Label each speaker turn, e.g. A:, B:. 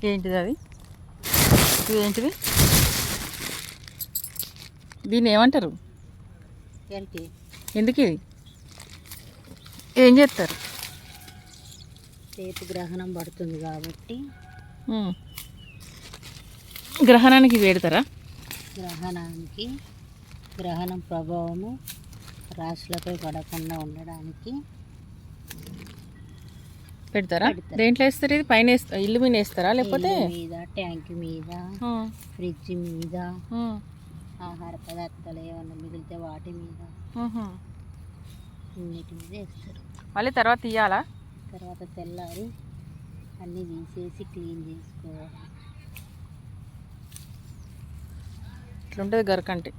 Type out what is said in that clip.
A: ఏంటిది అది? ఇది ఏంటిది? దీన్ని ఏమంటారు? ఎందుకు ఇది? ఏం చేస్తారు?
B: రేపు గ్రహణం పడుతుంది కాబట్టి
A: గ్రహణానికి పెడతారా?
B: గ్రహణం ప్రభావము రాశులపై పడకుండా ఉండడానికి
A: పెడతారా? దేంట్లో వేస్తారు? ఇది పైన ఇల్లు మీద వేస్తారా లేకపోతే
B: మీద, ట్యాంక్ మీద, ఫ్రిడ్జ్ మీద, ఆహార పదార్థాలు ఏమన్నా మిగిలితే వాటి మీద, అన్నిటి మీద వేస్తారు.
A: మళ్ళీ తర్వాత తీయాలా?
B: తర్వాత తెల్లారి అన్నీ తీసేసి క్లీన్ చేసుకోవాలి.
A: ఇట్లుంటుంది గరకంటే.